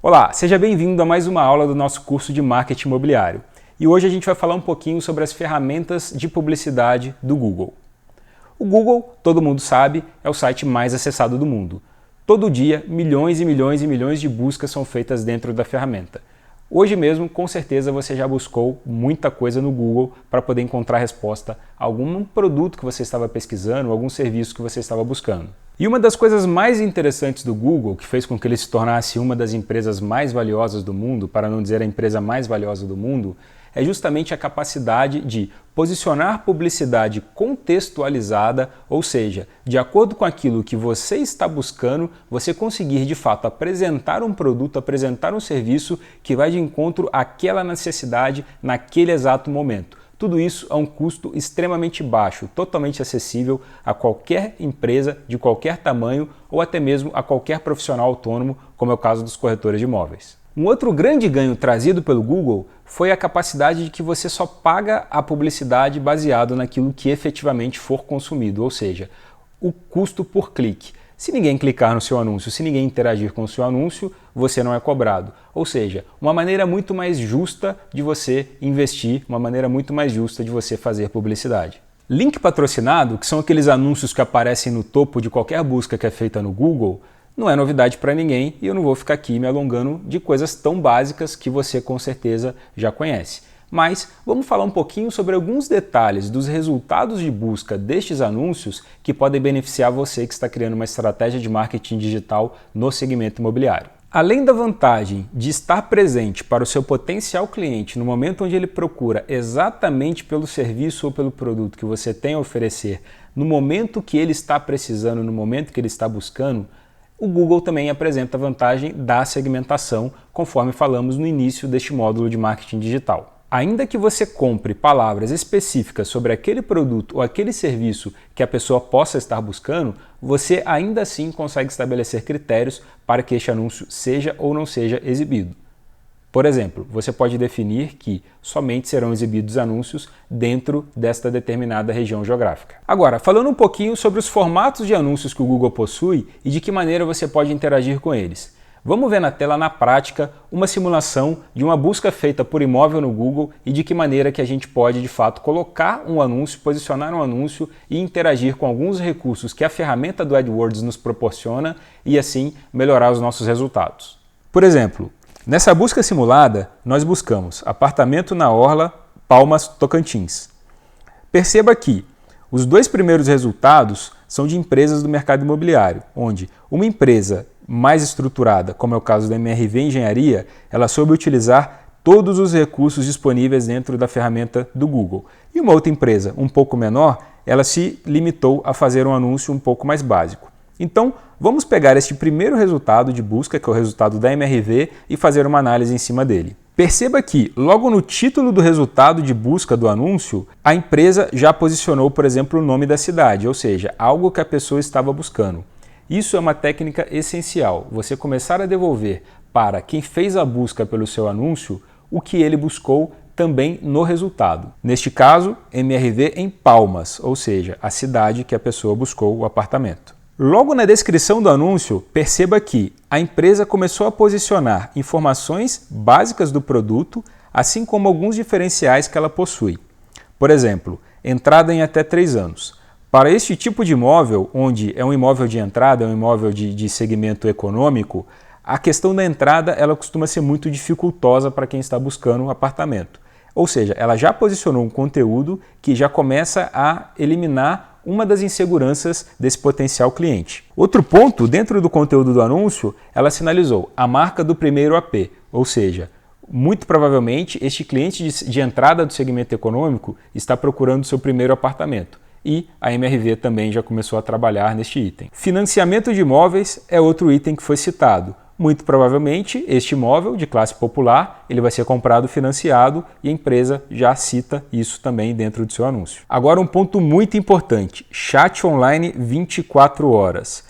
Olá, seja bem-vindo a mais uma aula do nosso curso de Marketing Imobiliário. E hoje a gente vai falar um pouquinho sobre as ferramentas de publicidade do Google. O Google, todo mundo sabe, é o site mais acessado do mundo. Todo dia, milhões e milhões e milhões de buscas são feitas dentro da ferramenta. Hoje mesmo, com certeza, você já buscou muita coisa no Google para poder encontrar resposta a algum produto que você estava pesquisando, algum serviço que você estava buscando. E uma das coisas mais interessantes do Google, que fez com que ele se tornasse uma das empresas mais valiosas do mundo, para não dizer a empresa mais valiosa do mundo, é justamente a capacidade de posicionar publicidade contextualizada, ou seja, de acordo com aquilo que você está buscando, você conseguir de fato apresentar um produto, apresentar um serviço que vai de encontro àquela necessidade naquele exato momento. Tudo isso a um custo extremamente baixo, totalmente acessível a qualquer empresa de qualquer tamanho ou até mesmo a qualquer profissional autônomo, como é o caso dos corretores de imóveis. Um outro grande ganho trazido pelo Google foi a capacidade de que você só paga a publicidade baseado naquilo que efetivamente for consumido, ou seja, o custo por clique. Se ninguém clicar no seu anúncio, se ninguém interagir com o seu anúncio, você não é cobrado. Ou seja, uma maneira muito mais justa de você investir, uma maneira muito mais justa de você fazer publicidade. Link patrocinado, que são aqueles anúncios que aparecem no topo de qualquer busca que é feita no Google, não é novidade para ninguém e eu não vou ficar aqui me alongando de coisas tão básicas que você com certeza já conhece. Mas vamos falar um pouquinho sobre alguns detalhes dos resultados de busca destes anúncios que podem beneficiar você que está criando uma estratégia de marketing digital no segmento imobiliário. Além da vantagem de estar presente para o seu potencial cliente no momento onde ele procura exatamente pelo serviço ou pelo produto que você tem a oferecer, no momento que ele está precisando, no momento que ele está buscando, o Google também apresenta a vantagem da segmentação, conforme falamos no início deste módulo de marketing digital. Ainda que você compre palavras específicas sobre aquele produto ou aquele serviço que a pessoa possa estar buscando, você ainda assim consegue estabelecer critérios para que este anúncio seja ou não seja exibido. Por exemplo, você pode definir que somente serão exibidos anúncios dentro desta determinada região geográfica. Agora, falando um pouquinho sobre os formatos de anúncios que o Google possui e de que maneira você pode interagir com eles. Vamos ver na tela, na prática, uma simulação de uma busca feita por imóvel no Google e de que maneira que a gente pode, de fato, colocar um anúncio, posicionar um anúncio e interagir com alguns recursos que a ferramenta do AdWords nos proporciona e, assim, melhorar os nossos resultados. Por exemplo, nessa busca simulada, nós buscamos apartamento na Orla, Palmas, Tocantins. Perceba que os dois primeiros resultados são de empresas do mercado imobiliário, onde uma empresa mais estruturada, como é o caso da MRV Engenharia, ela soube utilizar todos os recursos disponíveis dentro da ferramenta do Google. E uma outra empresa, um pouco menor, ela se limitou a fazer um anúncio um pouco mais básico. Então, vamos pegar este primeiro resultado de busca, que é o resultado da MRV, e fazer uma análise em cima dele. Perceba que, logo no título do resultado de busca do anúncio, a empresa já posicionou, por exemplo, o nome da cidade, ou seja, algo que a pessoa estava buscando. Isso é uma técnica essencial, você começar a devolver para quem fez a busca pelo seu anúncio o que ele buscou também no resultado. Neste caso, MRV em Palmas, ou seja, a cidade que a pessoa buscou o apartamento. Logo na descrição do anúncio, perceba que a empresa começou a posicionar informações básicas do produto, assim como alguns diferenciais que ela possui. Por exemplo, entrada em até 3 anos. Para este tipo de imóvel, onde é um imóvel de entrada, é um imóvel de segmento econômico, a questão da entrada ela costuma ser muito dificultosa para quem está buscando um apartamento. Ou seja, ela já posicionou um conteúdo que já começa a eliminar uma das inseguranças desse potencial cliente. Outro ponto, dentro do conteúdo do anúncio, ela sinalizou a marca do primeiro AP, ou seja, muito provavelmente este cliente de entrada do segmento econômico está procurando seu primeiro apartamento. E a MRV também já começou a trabalhar neste item. Financiamento de imóveis é outro item que foi citado. Muito provavelmente este imóvel de classe popular ele vai ser comprado financiado e a empresa já cita isso também dentro do seu anúncio. Agora um ponto muito importante, chat online 24 horas.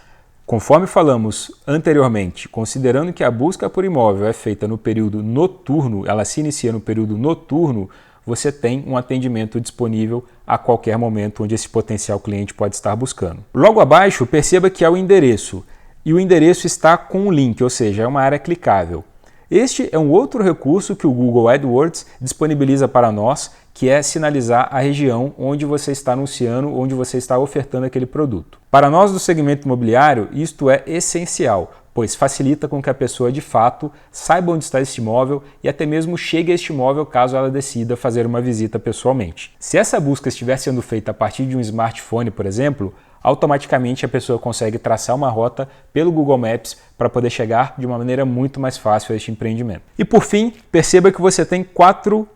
Conforme falamos anteriormente, considerando que a busca por imóvel é feita no período noturno, ela se inicia no período noturno, você tem um atendimento disponível a qualquer momento onde esse potencial cliente pode estar buscando. Logo abaixo, perceba que há o endereço. E o endereço está com um link, ou seja, é uma área clicável. Este é um outro recurso que o Google AdWords disponibiliza para nós, que é sinalizar a região onde você está anunciando, onde você está ofertando aquele produto. Para nós do segmento imobiliário, isto é essencial, pois facilita com que a pessoa de fato saiba onde está este imóvel e até mesmo chegue a este imóvel caso ela decida fazer uma visita pessoalmente. Se essa busca estiver sendo feita a partir de um smartphone, por exemplo, automaticamente a pessoa consegue traçar uma rota pelo Google Maps para poder chegar de uma maneira muito mais fácil a este empreendimento. E por fim, perceba que você tem 4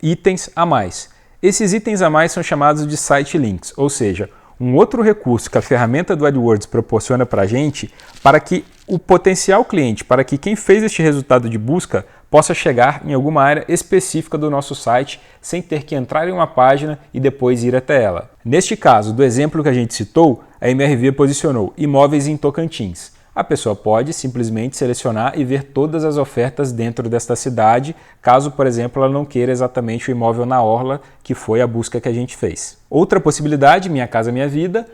itens a mais. Esses itens a mais são chamados de Site Links, ou seja, um outro recurso que a ferramenta do AdWords proporciona para a gente para que o potencial cliente, para que quem fez este resultado de busca possa chegar em alguma área específica do nosso site sem ter que entrar em uma página e depois ir até ela. Neste caso, do exemplo que a gente citou, a MRV posicionou imóveis em Tocantins. A pessoa pode simplesmente selecionar e ver todas as ofertas dentro desta cidade, caso, por exemplo, ela não queira exatamente o imóvel na orla, que foi a busca que a gente fez. Outra possibilidade, Minha Casa Minha Vida,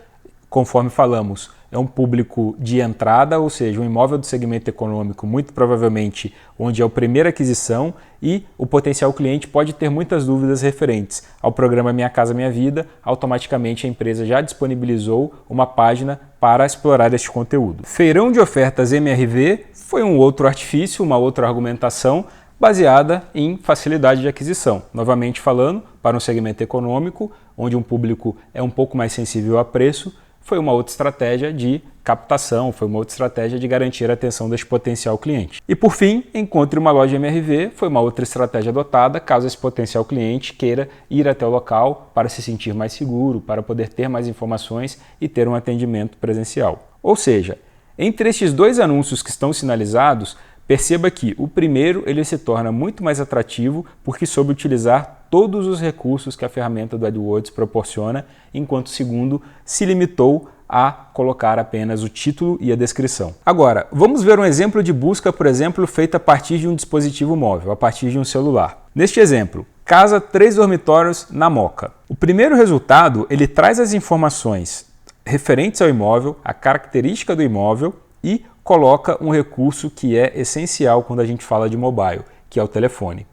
conforme falamos, é um público de entrada, ou seja, um imóvel do segmento econômico, muito provavelmente onde é a primeira aquisição, e o potencial cliente pode ter muitas dúvidas referentes ao programa Minha Casa Minha Vida. Automaticamente a empresa já disponibilizou uma página para explorar este conteúdo. Feirão de ofertas MRV foi um outro artifício, uma outra argumentação baseada em facilidade de aquisição. Novamente falando, para um segmento econômico, onde um público é um pouco mais sensível a preço, foi uma outra estratégia de captação, foi uma outra estratégia de garantir a atenção deste potencial cliente. E por fim, Encontre uma loja MRV foi uma outra estratégia adotada caso esse potencial cliente queira ir até o local para se sentir mais seguro, para poder ter mais informações e ter um atendimento presencial. Ou seja, entre estes dois anúncios que estão sinalizados, perceba que o primeiro ele se torna muito mais atrativo porque soube utilizar todos os recursos que a ferramenta do AdWords proporciona, enquanto o segundo se limitou a colocar apenas o título e a descrição. Agora, vamos ver um exemplo de busca, por exemplo, feita a partir de um dispositivo móvel, a partir de um celular. Neste exemplo, casa 3 dormitórios na Moca. O primeiro resultado, ele traz as informações referentes ao imóvel, a característica do imóvel e coloca um recurso que é essencial quando a gente fala de mobile, que é o telefone.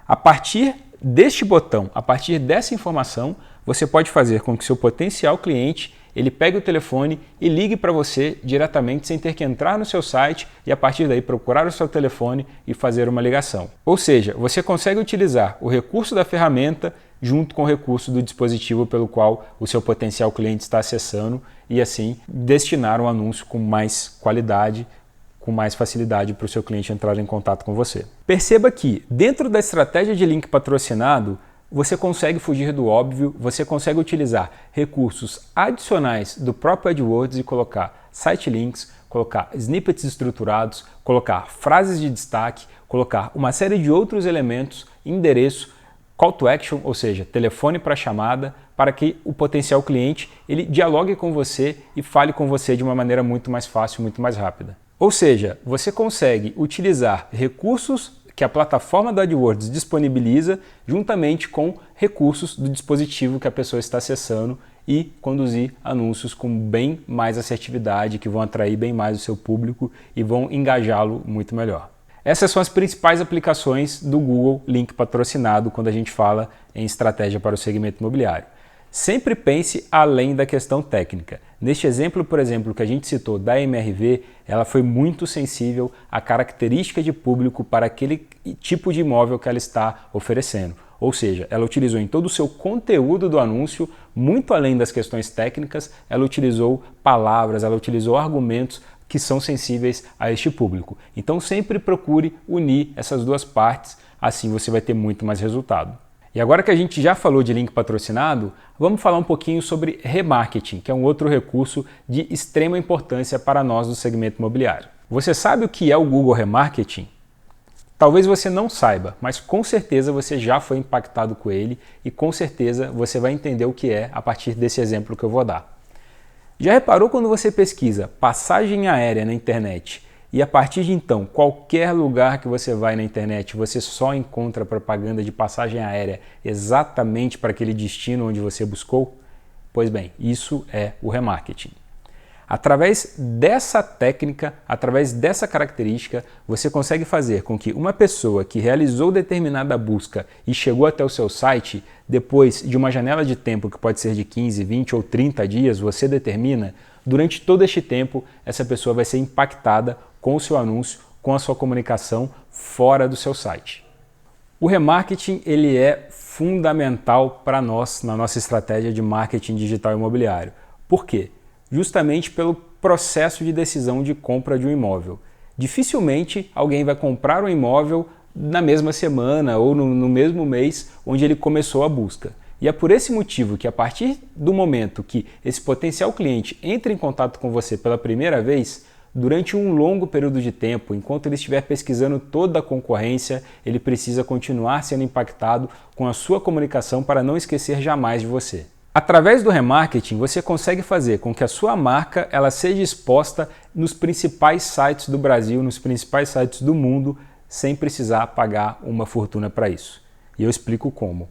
A partir deste botão, a partir dessa informação, você pode fazer com que seu potencial cliente ele pegue o telefone e ligue para você diretamente sem ter que entrar no seu site e a partir daí procurar o seu telefone e fazer uma ligação. Ou seja, você consegue utilizar o recurso da ferramenta junto com o recurso do dispositivo pelo qual o seu potencial cliente está acessando e assim destinar um anúncio com mais qualidade, com mais facilidade para o seu cliente entrar em contato com você. Perceba que dentro da estratégia de link patrocinado, você consegue fugir do óbvio, você consegue utilizar recursos adicionais do próprio AdWords e colocar site links, colocar snippets estruturados, colocar frases de destaque, colocar uma série de outros elementos, endereço, call to action, ou seja, telefone para chamada, para que o potencial cliente ele dialogue com você e fale com você de uma maneira muito mais fácil, muito mais rápida. Ou seja, você consegue utilizar recursos que a plataforma da AdWords disponibiliza juntamente com recursos do dispositivo que a pessoa está acessando e conduzir anúncios com bem mais assertividade, que vão atrair bem mais o seu público e vão engajá-lo muito melhor. Essas são as principais aplicações do Google Link Patrocinado quando a gente fala em estratégia para o segmento imobiliário. Sempre pense além da questão técnica. Neste exemplo, por exemplo, que a gente citou da MRV, ela foi muito sensível à característica de público para aquele tipo de imóvel que ela está oferecendo. Ou seja, ela utilizou em todo o seu conteúdo do anúncio, muito além das questões técnicas, ela utilizou palavras, ela utilizou argumentos que são sensíveis a este público. Então sempre procure unir essas duas partes, assim você vai ter muito mais resultado. E agora que a gente já falou de link patrocinado, vamos falar um pouquinho sobre remarketing, que é um outro recurso de extrema importância para nós do segmento imobiliário. Você sabe o que é o Google Remarketing? Talvez você não saiba, mas com certeza você já foi impactado com ele e com certeza você vai entender o que é a partir desse exemplo que eu vou dar. Já reparou quando você pesquisa passagem aérea na internet e a partir de então, qualquer lugar que você vai na internet, você só encontra propaganda de passagem aérea exatamente para aquele destino onde você buscou? Pois bem, isso é o remarketing. Através dessa técnica, através dessa característica, você consegue fazer com que uma pessoa que realizou determinada busca e chegou até o seu site, depois de uma janela de tempo que pode ser de 15, 20 ou 30 dias, você determina, durante todo este tempo, essa pessoa vai ser impactada com o seu anúncio, com a sua comunicação fora do seu site. O remarketing ele é fundamental para nós na nossa estratégia de marketing digital imobiliário. Por quê? Justamente pelo processo de decisão de compra de um imóvel. Dificilmente alguém vai comprar um imóvel na mesma semana ou no mesmo mês onde ele começou a busca. E é por esse motivo que a partir do momento que esse potencial cliente entra em contato com você pela primeira vez, durante um longo período de tempo, enquanto ele estiver pesquisando toda a concorrência, ele precisa continuar sendo impactado com a sua comunicação para não esquecer jamais de você. Através do remarketing, você consegue fazer com que a sua marca ela seja exposta nos principais sites do Brasil, nos principais sites do mundo, sem precisar pagar uma fortuna para isso. E eu explico como.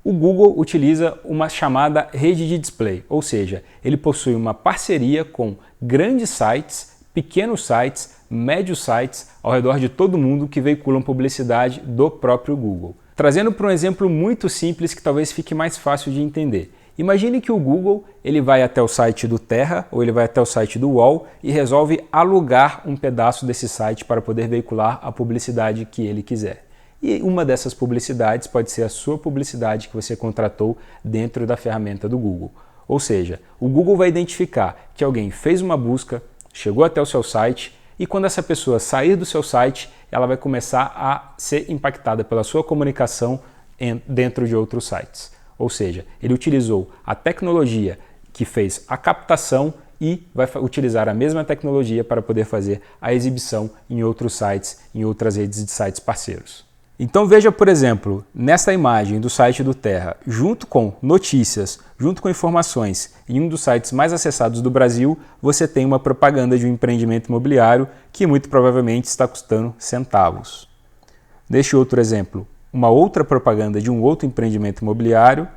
O Google utiliza uma chamada rede de display, ou seja, ele possui uma parceria com grandes sites, pequenos sites, médios sites ao redor de todo mundo que veiculam publicidade do próprio Google. Trazendo para um exemplo muito simples que talvez fique mais fácil de entender. Imagine que o Google ele vai até o site do Terra ou ele vai até o site do UOL e resolve alugar um pedaço desse site para poder veicular a publicidade que ele quiser. E uma dessas publicidades pode ser a sua publicidade que você contratou dentro da ferramenta do Google. Ou seja, o Google vai identificar que alguém fez uma busca, chegou até o seu site e quando essa pessoa sair do seu site, ela vai começar a ser impactada pela sua comunicação dentro de outros sites. Ou seja, ele utilizou a tecnologia que fez a captação e vai utilizar a mesma tecnologia para poder fazer a exibição em outros sites, em outras redes de sites parceiros. Então veja, por exemplo, nesta imagem do site do Terra, junto com notícias, junto com informações em um dos sites mais acessados do Brasil, você tem uma propaganda de um empreendimento imobiliário que muito provavelmente está custando centavos. Neste outro exemplo, uma outra propaganda de um outro empreendimento imobiliário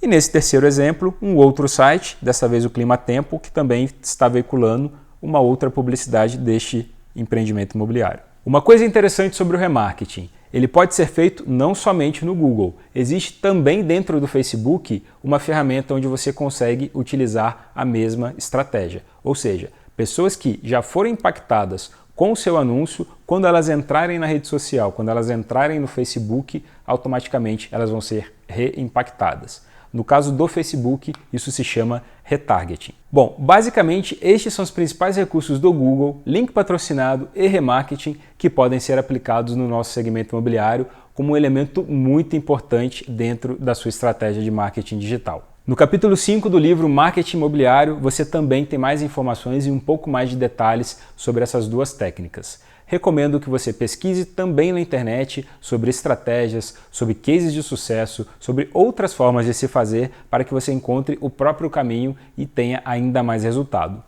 e nesse terceiro exemplo, um outro site, dessa vez o Clima Tempo, que também está veiculando uma outra publicidade deste empreendimento imobiliário. Uma coisa interessante sobre o remarketing, ele pode ser feito não somente no Google, existe também dentro do Facebook uma ferramenta onde você consegue utilizar a mesma estratégia, ou seja, pessoas que já foram impactadas com o seu anúncio, quando elas entrarem na rede social, quando elas entrarem no Facebook, automaticamente elas vão ser reimpactadas. No caso do Facebook, isso se chama retargeting. Bom, basicamente estes são os principais recursos do Google, link patrocinado e remarketing que podem ser aplicados no nosso segmento imobiliário como um elemento muito importante dentro da sua estratégia de marketing digital. No capítulo 5 do livro Marketing Imobiliário, você também tem mais informações e um pouco mais de detalhes sobre essas duas técnicas. Recomendo que você pesquise também na internet sobre estratégias, sobre cases de sucesso, sobre outras formas de se fazer para que você encontre o próprio caminho e tenha ainda mais resultado.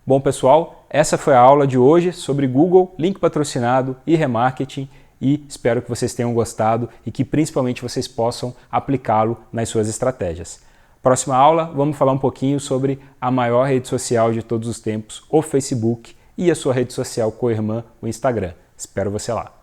Bom pessoal, essa foi a aula de hoje sobre Google, link patrocinado e remarketing e espero que vocês tenham gostado e que principalmente vocês possam aplicá-lo nas suas estratégias. Próxima aula, vamos falar um pouquinho sobre a maior rede social de todos os tempos, o Facebook, e a sua rede social co-irmã, o Instagram. Espero você lá.